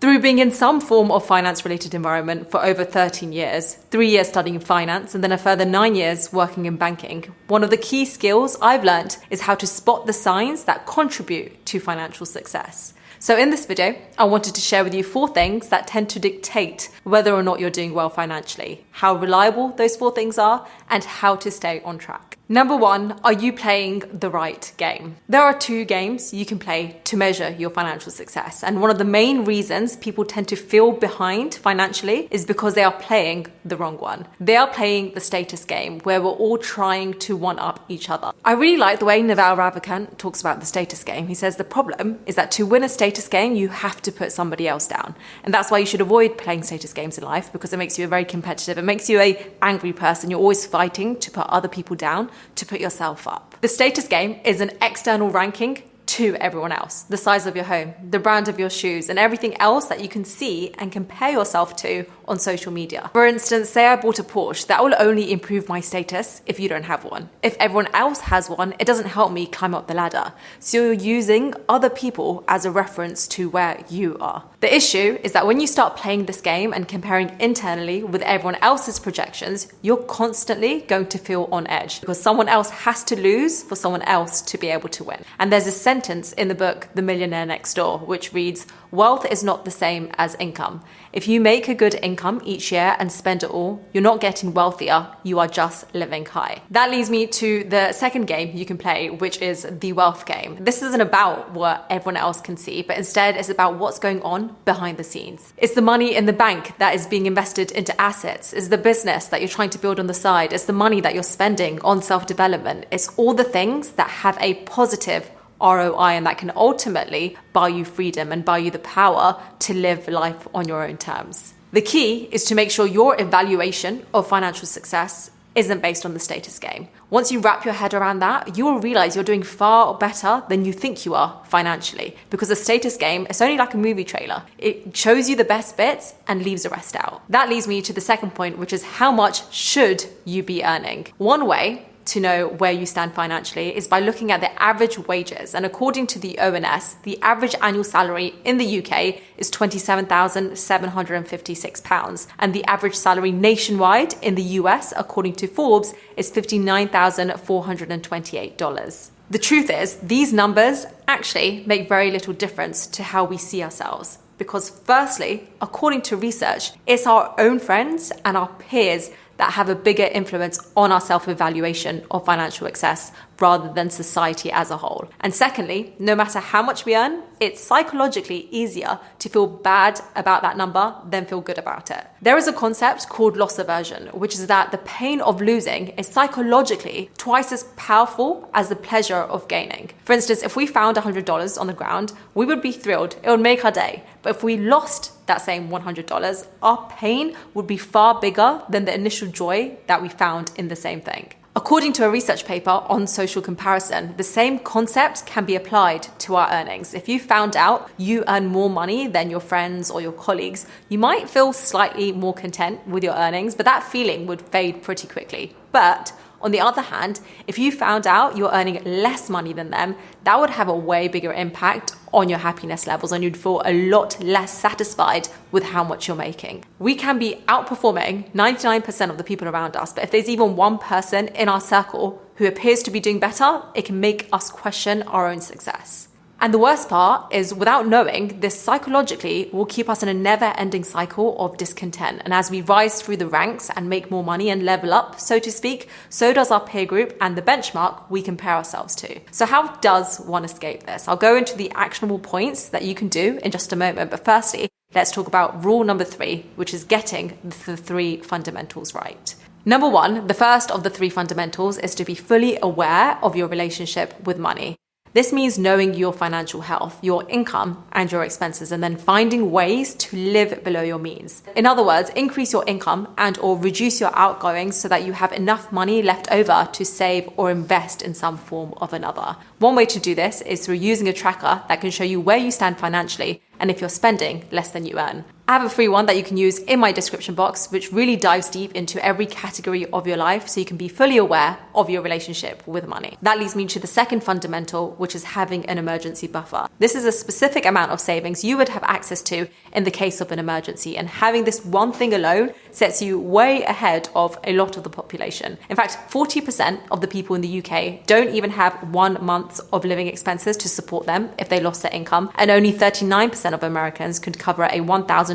Through being in some form of finance-related environment for over 13 years, 3 years studying finance and then a further 9 years working in banking, one of the key skills I've learned is how to spot the signs that contribute to financial success. So in this video, I wanted to share with you 4 things that tend to dictate whether or not you're doing well financially, how reliable those 4 things are, and how to stay on track. Number 1, are you playing the right game? There are 2 games you can play to measure your financial success. And one of the main reasons people tend to feel behind financially is because they are playing the wrong one. They are playing the status game where we're all trying to one-up each other. I really like the way Naval Ravikant talks about the status game. He says the problem is that to win a status game, you have to put somebody else down. And that's why you should avoid playing status games in life, because it makes you a very competitive, it makes you an angry person. You're always fighting to put other people down, to put yourself up. The status game is an external ranking to everyone else. The size of your home, the brand of your shoes, and everything else that you can see and compare yourself to on social media. For instance, say I bought a Porsche, that will only improve my status if you don't have one. If everyone else has one, it doesn't help me climb up the ladder. So you're using other people as a reference to where you are. The issue is that when you start playing this game and comparing internally with everyone else's projections, you're constantly going to feel on edge because someone else has to lose for someone else to be able to win. And there's a sentence in the book, The Millionaire Next Door, which reads, "Wealth is not the same as income. If you make a good income each year and spend it all, you're not getting wealthier, you are just living high." That leads me to the second game you can play, which is the wealth game. This isn't about what everyone else can see, but instead it's about what's going on behind the scenes. It's the money in the bank that is being invested into assets. It's the business that you're trying to build on the side. It's the money that you're spending on self-development. It's all the things that have a positive ROI and that can ultimately buy you freedom and buy you the power to live life on your own terms. The key is to make sure your evaluation of financial success isn't based on the status game. Once you wrap your head around that, you will realize you're doing far better than you think you are financially, because the status game is only like a movie trailer. It shows you the best bits and leaves the rest out. That leads me to the second point, which is how much should you be earning? One way to know where you stand financially is by looking at the average wages. And according to the ONS, the average annual salary in the UK is £27,756. And the average salary nationwide in the US, according to Forbes, is $59,428. The truth is, these numbers actually make very little difference to how we see ourselves. Because firstly, according to research, it's our own friends and our peers that have a bigger influence on our self-evaluation of financial success rather than society as a whole. And secondly, no matter how much we earn, it's psychologically easier to feel bad about that number than feel good about it. There is a concept called loss aversion, which is that the pain of losing is psychologically twice as powerful as the pleasure of gaining. For instance, if we found $100 on the ground, we would be thrilled. It would make our day. But if we lost that same $100, our pain would be far bigger than the initial joy that we found in the same thing. According to a research paper on social comparison, the same concept can be applied to our earnings. If you found out you earn more money than your friends or your colleagues, you might feel slightly more content with your earnings, but that feeling would fade pretty quickly. But on the other hand, if you found out you're earning less money than them, that would have a way bigger impact on your happiness levels, and you'd feel a lot less satisfied with how much you're making. We can be outperforming 99% of the people around us, but if there's even one person in our circle who appears to be doing better, it can make us question our own success. And the worst part is, without knowing, this psychologically will keep us in a never-ending cycle of discontent. And as we rise through the ranks and make more money and level up, so to speak, so does our peer group and the benchmark we compare ourselves to. So how does one escape this? I'll go into the actionable points that you can do in just a moment. But firstly, let's talk about rule number 3, which is getting the 3 fundamentals right. Number 1, the first of the 3 fundamentals is to be fully aware of your relationship with money. This means knowing your financial health, your income, and your expenses, and then finding ways to live below your means. In other words, increase your income and or reduce your outgoings so that you have enough money left over to save or invest in some form of another. One way to do this is through using a tracker that can show you where you stand financially and if you're spending less than you earn. I have a free one that you can use in my description box, which really dives deep into every category of your life so you can be fully aware of your relationship with money. That leads me to the second fundamental, which is having an emergency buffer. This is a specific amount of savings you would have access to in the case of an emergency, and having this one thing alone sets you way ahead of a lot of the population. In fact, 40% of the people in the UK don't even have 1 month of living expenses to support them if they lost their income, and only 39% of Americans could cover a $1,000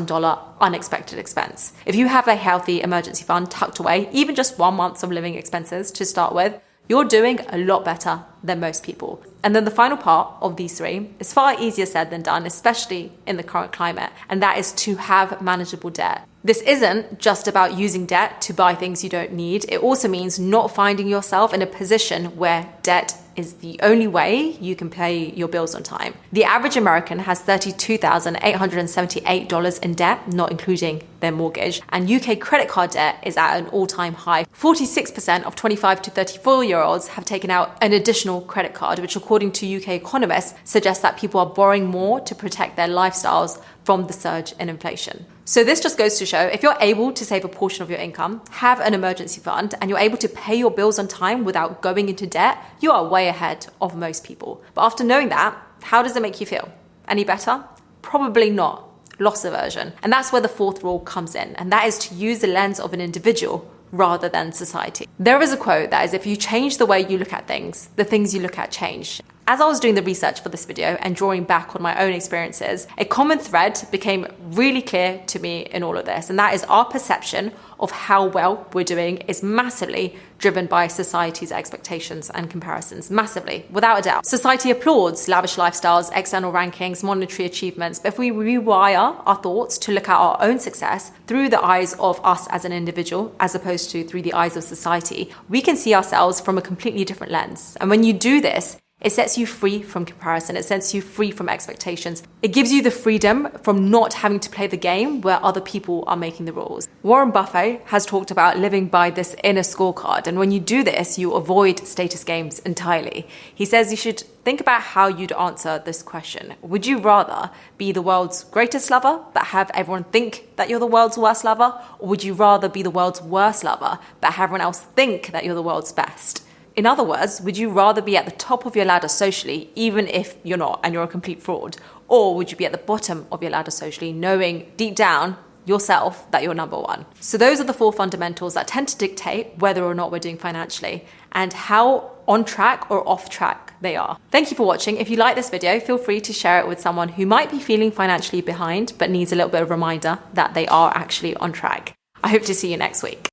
unexpected expense. If you have a healthy emergency fund tucked away, even just 1 month of living expenses to start with, you're doing a lot better than most people. And then the final part of these three is far easier said than done, especially in the current climate, and that is to have manageable debt. This isn't just about using debt to buy things you don't need. It also means not finding yourself in a position where debt is the only way you can pay your bills on time. The average American has $32,878 in debt, not including their mortgage, and UK credit card debt is at an all-time high. 46% of 25 to 34-year-olds have taken out an additional credit card, which according to UK economists suggests that people are borrowing more to protect their lifestyles from the surge in inflation. So this just goes to show, if you're able to save a portion of your income, have an emergency fund, and you're able to pay your bills on time without going into debt, you are way ahead of most people. But after knowing that, how does it make you feel? Any better? Probably not. Loss aversion. And that's where the fourth rule comes in, and that is to use the lens of an individual rather than society. There is a quote that is, if you change the way you look at things, the things you look at change. As I was doing the research for this video and drawing back on my own experiences, a common thread became really clear to me in all of this, and that is our perception of how well we're doing is massively driven by society's expectations and comparisons. Massively, without a doubt. Society applauds lavish lifestyles, external rankings, monetary achievements, but if we rewire our thoughts to look at our own success through the eyes of us as an individual, as opposed to through the eyes of society, we can see ourselves from a completely different lens. And when you do this, it sets you free from comparison. It sets you free from expectations. It gives you the freedom from not having to play the game where other people are making the rules. Warren Buffett has talked about living by this inner scorecard. And when you do this, you avoid status games entirely. He says you should think about how you'd answer this question. Would you rather be the world's greatest lover, but have everyone think that you're the world's worst lover? Or would you rather be the world's worst lover, but have everyone else think that you're the world's best? In other words, would you rather be at the top of your ladder socially, even if you're not and you're a complete fraud? Or would you be at the bottom of your ladder socially, knowing deep down yourself that you're number one? So those are the four fundamentals that tend to dictate whether or not we're doing financially and how on track or off track they are. Thank you for watching. If you like this video, feel free to share it with someone who might be feeling financially behind but needs a little bit of reminder that they are actually on track. I hope to see you next week.